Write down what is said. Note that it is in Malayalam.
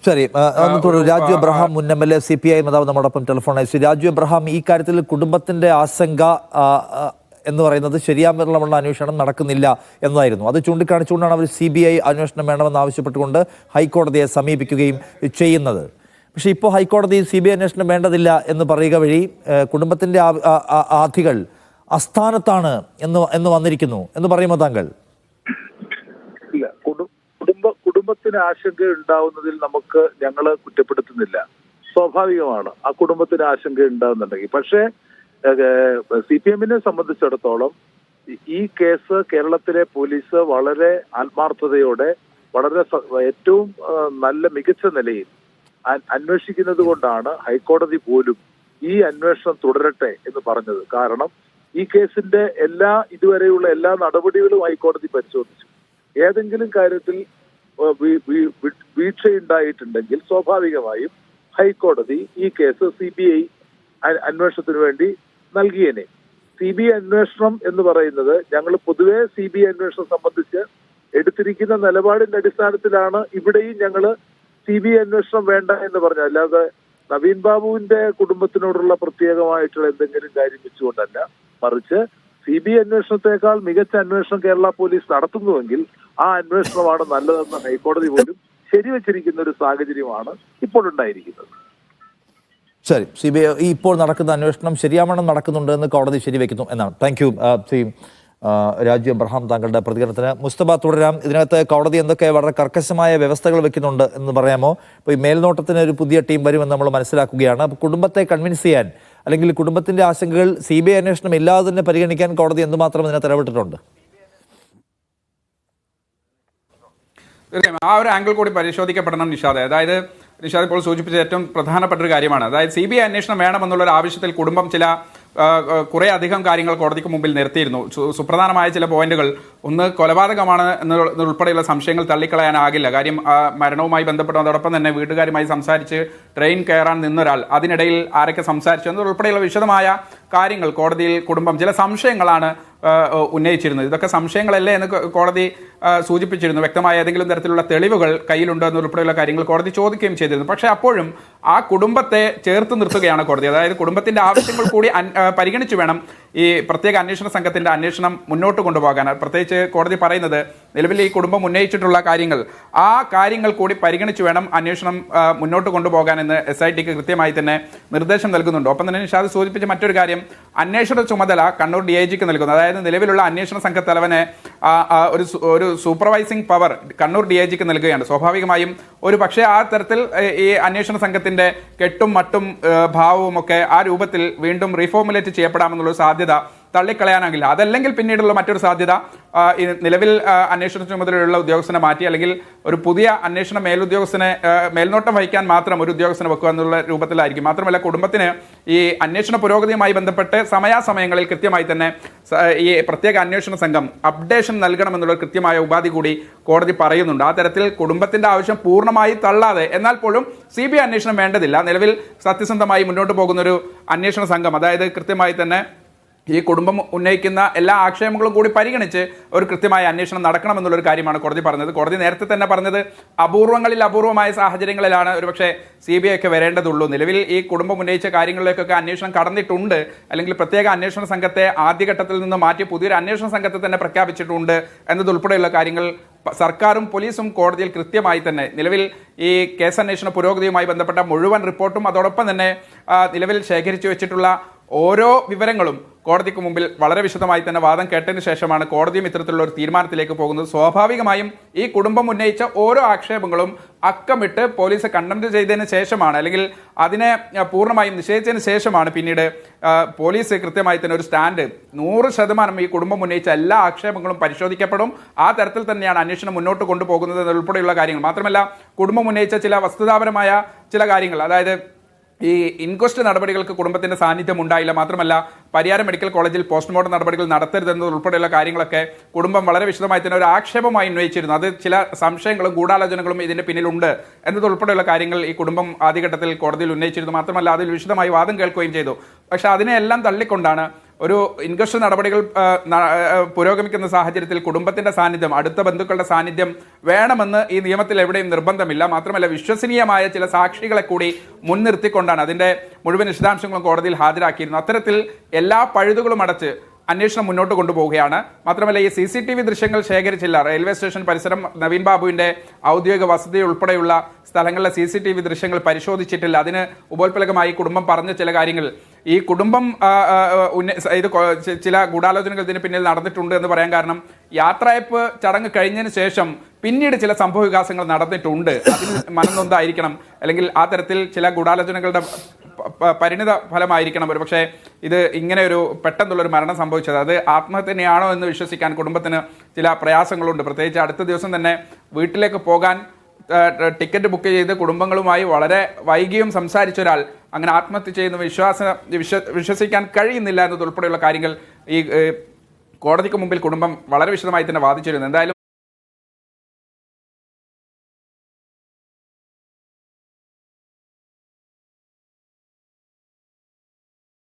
ശരി, രാജു എബ്രഹാം മുൻ MLA CPI നേതാവ് നമ്മോടൊപ്പം ടെലിഫോണായി. ശ്രീ രാജു എബ്രഹാം, ഈ കാര്യത്തിൽ കുടുംബത്തിന്റെ ആശങ്ക എന്ന് പറയുന്നത് ശരിയാമുള്ള അന്വേഷണം നടക്കുന്നില്ല എന്നതായിരുന്നു. അത് ചൂണ്ടിക്കാണിച്ചുകൊണ്ടാണ് അവർ CBI അന്വേഷണം വേണമെന്ന് ആവശ്യപ്പെട്ടുകൊണ്ട് ഹൈക്കോടതിയെ സമീപിക്കുകയും ചെയ്യുന്നത്. പക്ഷേ ഇപ്പോൾ ഹൈക്കോടതി CBI അന്വേഷണം വേണ്ടതില്ല എന്ന് പറയുക വഴി കുടുംബത്തിന്റെ ആധികൾ അസ്ഥാനത്താണ് എന്ന് വന്നിരിക്കുന്നു എന്ന് പറയുമോ താങ്കൾ? ഇല്ല, കുടുംബത്തിന് ആശങ്ക ഉണ്ടാവുന്നതിൽ ഞങ്ങൾ കുറ്റപ്പെടുത്തുന്നില്ല. സ്വാഭാവികമാണ് ആ കുടുംബത്തിന് ആശങ്ക ഉണ്ടാവുന്നുണ്ടെങ്കിൽ. പക്ഷേ CPM-നെ സംബന്ധിച്ചിടത്തോളം ഈ കേസ് കേരളത്തിലെ പോലീസ് വളരെ ആത്മാർത്ഥതയോടെ വളരെ ഏറ്റവും നല്ല മികച്ച നിലയിൽ അന്വേഷിക്കുന്നത് കൊണ്ടാണ് ഹൈക്കോടതി പോലും ഈ അന്വേഷണം തുടരട്ടെ എന്ന് പറഞ്ഞത്. കാരണം ഈ കേസിന്റെ ഇതുവരെയുള്ള എല്ലാ നടപടികളും ഹൈക്കോടതി പരിശോധിച്ചു. ഏതെങ്കിലും കാര്യത്തിൽ വീഴ്ചയുണ്ടായിട്ടുണ്ടെങ്കിൽ സ്വാഭാവികമായും ഹൈക്കോടതി ഈ കേസ് CBI അന്വേഷണത്തിന് വേണ്ടി നൽകിയേനെ. CBI അന്വേഷണം എന്ന് പറയുന്നത് ഞങ്ങൾ പൊതുവെ CBI അന്വേഷണം സംബന്ധിച്ച് എടുത്തിരിക്കുന്ന നിലപാടിന്റെ അടിസ്ഥാനത്തിലാണ് ഇവിടെയും ഞങ്ങൾ CBI അന്വേഷണം വേണ്ട എന്ന് പറഞ്ഞു. അല്ലാതെ നവീൻ ബാബുവിന്റെ കുടുംബത്തിനോടുള്ള പ്രത്യേകമായിട്ടുള്ള എന്തെങ്കിലും കാര്യം വെച്ചുകൊണ്ടല്ല, മറിച്ച് CBI അന്വേഷണത്തെക്കാൾ മികച്ച അന്വേഷണം കേരള പോലീസ് നടത്തുന്നുവെങ്കിൽ ആ അന്വേഷണമാണ് നല്ലതെന്ന് ഹൈക്കോടതി പോലും ശരിവച്ചിരിക്കുന്ന ഒരു സാഹചര്യമാണ് ഇപ്പോൾ ഉണ്ടായിരിക്കുന്നത്. ശരി, CBI ഇപ്പോൾ നടക്കുന്ന അന്വേഷണം ശരിയാവണ്ണം നടക്കുന്നുണ്ട് എന്ന് കോടതി ശരിവെക്കുന്നു എന്നാണ്. താങ്ക് യു ശ്രീ രാജു എബ്രഹാം, താങ്കളുടെ പ്രതികരണത്തിന്. മുസ്തഫ, തുടരാം. ഇതിനകത്ത് കോടതി എന്തൊക്കെ വളരെ കർക്കശമായ വ്യവസ്ഥകൾ വെക്കുന്നുണ്ട് എന്ന് പറയാമോ? ഇപ്പോൾ ഈ മേൽനോട്ടത്തിന് ഒരു പുതിയ ടീം വരുമെന്ന് നമ്മൾ മനസ്സിലാക്കുകയാണ്. അപ്പോൾ കുടുംബത്തെ കൺവിൻസ് ചെയ്യാൻ അല്ലെങ്കിൽ കുടുംബത്തിന്റെ ആശങ്കകൾ CBI അന്വേഷണം ഇല്ലാതെ തന്നെ പരിഗണിക്കാൻ കോടതി എന്തുമാത്രം ഇതിനകത്ത് ഇടപെട്ടിട്ടുണ്ട്? തീർച്ചയായും ആ ഒരു ആംഗിൾ കൂടി പരിശോധിക്കപ്പെടണം നിഷാദ്. അതായത് നിഷാദ് ഇപ്പോൾ സൂചിപ്പിച്ച ഏറ്റവും പ്രധാനപ്പെട്ട ഒരു കാര്യമാണ്. അതായത് CBI അന്വേഷണം വേണമെന്നുള്ളൊരു ആവശ്യത്തിൽ കുടുംബം കുറേ അധികം കാര്യങ്ങൾ കോടതിക്ക് മുമ്പിൽ നിർത്തിയിരുന്നു. സുപ്രധാനമായ ചില പോയിന്റുകൾ, ഒന്ന് കൊലപാതകമാണ് എന്നുൾപ്പെടെയുള്ള സംശയങ്ങൾ തള്ളിക്കളയാനാകില്ല. കാര്യം മരണവുമായി ബന്ധപ്പെട്ട അതോടൊപ്പം തന്നെ വീട്ടുകാരുമായി സംസാരിച്ച് ട്രെയിൻ കയറാൻ നിന്നൊരാൾ അതിനിടയിൽ ആരൊക്കെ സംസാരിച്ചു എന്നതുൾപ്പെടെയുള്ള വിശദമായ കാര്യങ്ങൾ കോടതിയിൽ കുടുംബം ചില സംശയങ്ങളാണ് ഉന്നയിച്ചിരുന്നത്. ഇതൊക്കെ സംശയങ്ങളല്ലേ എന്ന് കോടതി സൂചിപ്പിച്ചിരുന്നു. വ്യക്തമായ ഏതെങ്കിലും തരത്തിലുള്ള തെളിവുകൾ കയ്യിലുണ്ടോ എന്നുൾപ്പെടെയുള്ള കാര്യങ്ങൾ കോടതി ചോദിക്കുകയും ചെയ്തിരുന്നു. പക്ഷേ അപ്പോഴും ആ കുടുംബത്തെ ചേർത്ത് നിർത്തുകയാണ് കോടതി. അതായത് കുടുംബത്തിന്റെ ആവശ്യങ്ങൾ കൂടി പരിഗണിച്ചു വേണം ഈ പ്രത്യേക അന്വേഷണ സംഘത്തിന്റെ അന്വേഷണം മുന്നോട്ട് കൊണ്ടുപോകാൻ. പ്രത്യേകിച്ച് കോടതി പറയുന്നത്, നിലവിൽ ഈ കുടുംബം ഉന്നയിച്ചിട്ടുള്ള കാര്യങ്ങൾ ആ കാര്യങ്ങൾ കൂടി പരിഗണിച്ചു വേണം അന്വേഷണം മുന്നോട്ട് കൊണ്ടുപോകാൻ എന്ന് SITക്ക് കൃത്യമായി തന്നെ നിർദ്ദേശം നൽകുന്നുണ്ട്. ഒപ്പം തന്നെ നിഷാദ് സൂചിപ്പിച്ച മറ്റൊരു കാര്യം, അന്വേഷണ ചുമതല കണ്ണൂർ DIGക്ക് നൽകുന്നു. അതായത് നിലവിലുള്ള അന്വേഷണ സംഘത്തലവനെ ഒരു സൂപ്പർവൈസിംഗ് പവർ കണ്ണൂർ DIGക്ക് നൽകുകയാണ്. സ്വാഭാവികമായും ഒരു പക്ഷേ ആ തരത്തിൽ ഈ അന്വേഷണ സംഘത്തിന്റെ കെട്ടും മട്ടും ഭാവവും ഒക്കെ ആ രൂപത്തിൽ വീണ്ടും റീഫോർമുലേറ്റ് ചെയ്യപ്പെടാമെന്നുള്ളൊരു സാധ്യത തള്ളിക്കളയാനാകില്ല. അതല്ലെങ്കിൽ പിന്നീടുള്ള മറ്റൊരു സാധ്യത നിലവിൽ അന്വേഷണ ചുമതലയുള്ള ഉദ്യോഗസ്ഥനെ മാറ്റി അല്ലെങ്കിൽ ഒരു പുതിയ അന്വേഷണ മേൽനോട്ടം വഹിക്കാൻ മാത്രം ഒരു ഉദ്യോഗസ്ഥനെ വെക്കുക എന്നുള്ള രൂപത്തിലായിരിക്കും. മാത്രമല്ല കുടുംബത്തിന് ഈ അന്വേഷണ പുരോഗതിയുമായി ബന്ധപ്പെട്ട് സമയാസമയങ്ങളിൽ കൃത്യമായി തന്നെ ഈ പ്രത്യേക അന്വേഷണ സംഘം അപ്ഡേഷൻ നൽകണമെന്നുള്ള കൃത്യമായ ഉപാധി കൂടി കോടതി പറയുന്നുണ്ട്. ആ തരത്തിൽ കുടുംബത്തിന്റെ ആവശ്യം പൂർണ്ണമായി തള്ളാതെ എന്നാൽ പോലും CBI അന്വേഷണം വേണ്ടതില്ല, നിലവിൽ സത്യസന്ധമായി മുന്നോട്ട് പോകുന്നൊരു അന്വേഷണ സംഘം, അതായത് കൃത്യമായി തന്നെ ഈ കുടുംബം ഉന്നയിക്കുന്ന എല്ലാ ആക്ഷേപങ്ങളും കൂടി പരിഗണിച്ച് ഒരു കൃത്യമായ അന്വേഷണം നടക്കണമെന്നുള്ളൊരു കാര്യമാണ് കോടതി പറഞ്ഞത്. കോടതി നേരത്തെ തന്നെ പറഞ്ഞത് അപൂർവമായ സാഹചര്യങ്ങളിലാണ് ഒരുപക്ഷെ CBI ഒക്കെ വരേണ്ടതുള്ളൂ. നിലവിൽ ഈ കുടുംബം ഉന്നയിച്ച കാര്യങ്ങളിലേക്കൊക്കെ അന്വേഷണം കടന്നിട്ടുണ്ട്, അല്ലെങ്കിൽ പ്രത്യേക അന്വേഷണ സംഘത്തെ ആദ്യഘട്ടത്തിൽ നിന്ന് മാറ്റി പുതിയൊരു അന്വേഷണ സംഘത്തെ തന്നെ പ്രഖ്യാപിച്ചിട്ടുണ്ട് എന്നതുൾപ്പെടെയുള്ള കാര്യങ്ങൾ സർക്കാരും പോലീസും കോടതിയിൽ കൃത്യമായി തന്നെ നിലവിൽ ഈ കേസന്വേഷണ പുരോഗതിയുമായി ബന്ധപ്പെട്ട മുഴുവൻ റിപ്പോർട്ടും അതോടൊപ്പം തന്നെ നിലവിൽ ശേഖരിച്ചു വെച്ചിട്ടുള്ള ഓരോ വിവരങ്ങളും കോടതിക്ക് മുമ്പിൽ വളരെ വിശദമായി തന്നെ വാദം കേട്ടതിന് ശേഷമാണ് കോടതിയും ഇത്തരത്തിലുള്ള ഒരു തീരുമാനത്തിലേക്ക് പോകുന്നത്. സ്വാഭാവികമായും ഈ കുടുംബം ഉന്നയിച്ച ഓരോ ആക്ഷേപങ്ങളും അക്കമിട്ട് പോലീസ് കണ്ടംപ്റ്റ് ചെയ്തതിന് ശേഷമാണ്, അല്ലെങ്കിൽ അതിനെ പൂർണ്ണമായും നിഷേധിച്ചതിന് ശേഷമാണ് പിന്നീട് പോലീസ് കൃത്യമായി തന്നെ ഒരു സ്റ്റാൻഡ് 100% ഈ കുടുംബം ഉന്നയിച്ച എല്ലാ ആക്ഷേപങ്ങളും പരിശോധിക്കപ്പെടും, ആ തരത്തിൽ തന്നെയാണ് അന്വേഷണം മുന്നോട്ട് കൊണ്ടുപോകുന്നത് എന്നുൾപ്പെടെയുള്ള കാര്യങ്ങൾ. മാത്രമല്ല കുടുംബം ഉന്നയിച്ച ചില വസ്തുതാപരമായ ചില കാര്യങ്ങൾ, അതായത് ഈ ഇൻക്വസ്റ്റ് നടപടികൾക്ക് കുടുംബത്തിന്റെ സാന്നിധ്യം ഉണ്ടായില്ല, മാത്രമല്ല പരിയാരം മെഡിക്കൽ കോളേജിൽ പോസ്റ്റ്മോർട്ടം നടപടികൾ നടത്തരുതെന്നതുൾപ്പെടെയുള്ള കാര്യങ്ങളൊക്കെ കുടുംബം വളരെ വിശദമായി തന്നെ ഒരു ആക്ഷേപമായി ഉന്നയിച്ചിരുന്നു. അത് ചില സംശയങ്ങളും ഗൂഢാലോചനകളും ഇതിന്റെ പിന്നിലുണ്ട് എന്നതുൾപ്പെടെയുള്ള കാര്യങ്ങൾ ഈ കുടുംബം ആദ്യഘട്ടത്തിൽ കോടതിയിൽ ഉന്നയിച്ചിരുന്നു. മാത്രമല്ല അതിൽ വിശദമായി വാദം കേൾക്കുകയും ചെയ്തു. പക്ഷെ അതിനെല്ലാം തള്ളിക്കൊണ്ടാണ് ഒരു ഇൻക്വസ്റ്റ് നടപടികൾ പുരോഗമിക്കുന്ന സാഹചര്യത്തിൽ കുടുംബത്തിന്റെ സാന്നിധ്യം, അടുത്ത ബന്ധുക്കളുടെ സാന്നിധ്യം വേണമെന്ന് ഈ നിയമത്തിൽ എവിടെയും നിർബന്ധമില്ല. മാത്രമല്ല വിശ്വസനീയമായ ചില സാക്ഷികളെ കൂടി മുൻനിർത്തിക്കൊണ്ടാണ് അതിന്റെ മുഴുവൻ വിശദാംശങ്ങളും കോടതിയിൽ ഹാജരാക്കിയിരുന്നത്. അത്തരത്തിൽ എല്ലാ പഴുതുകളും അടച്ച് അന്വേഷണം മുന്നോട്ട് കൊണ്ടുപോവുകയാണ്. മാത്രമല്ല ഈ CCTV ദൃശ്യങ്ങൾ ശേഖരിച്ചില്ല. റെയിൽവേ സ്റ്റേഷൻ പരിസരം, നവീൻ ബാബുവിന്റെ ഔദ്യോഗിക വസതി ഉൾപ്പെടെയുള്ള സ്ഥലങ്ങളിലെ CCTV ദൃശ്യങ്ങൾ പരിശോധിച്ചിട്ടില്ല. അതിന് ഉപോത്പലകമായി കുടുംബം പറഞ്ഞ ചില കാര്യങ്ങൾ, ഈ കുടുംബം ഇത് ചില ഗൂഢാലോചനകൾ ഇതിന് പിന്നിൽ നടന്നിട്ടുണ്ട് എന്ന് പറയാൻ കാരണം യാത്രയപ്പ് ചടങ്ങ് കഴിഞ്ഞതിന് ശേഷം പിന്നീട് ചില സംഭവ വികാസങ്ങൾ നടന്നിട്ടുണ്ട്. അതിന് മനംനൊന്തായിരിക്കണം, അല്ലെങ്കിൽ ആ തരത്തിൽ ചില ഗൂഢാലോചനകളുടെ പരിണിത ഫലമായിരിക്കണം ഒരു പക്ഷേ ഇത് ഇങ്ങനെ ഒരു പെട്ടെന്നുള്ളൊരു മരണം സംഭവിച്ചത്. അത് ആത്മഹത്യ തന്നെയാണോ എന്ന് വിശ്വസിക്കാൻ കുടുംബത്തിന് ചില പ്രയാസങ്ങളുണ്ട്. പ്രത്യേകിച്ച് അടുത്ത ദിവസം തന്നെ വീട്ടിലേക്ക് പോകാൻ ടിക്കറ്റ് ബുക്ക് ചെയ്ത് കുടുംബങ്ങളുമായി വളരെ വൈകിയും സംസാരിച്ച ഒരാൾ അങ്ങനെ ആത്മഹത്യ ചെയ്യുന്ന വിശ്വസിക്കാൻ കഴിയുന്നില്ല എന്നതുൾപ്പെടെയുള്ള കാര്യങ്ങൾ ഈ കോടതിക്ക് മുമ്പിൽ കുടുംബം വളരെ വിശദമായി തന്നെ വാദിച്ചിരുന്നു. എന്തായാലും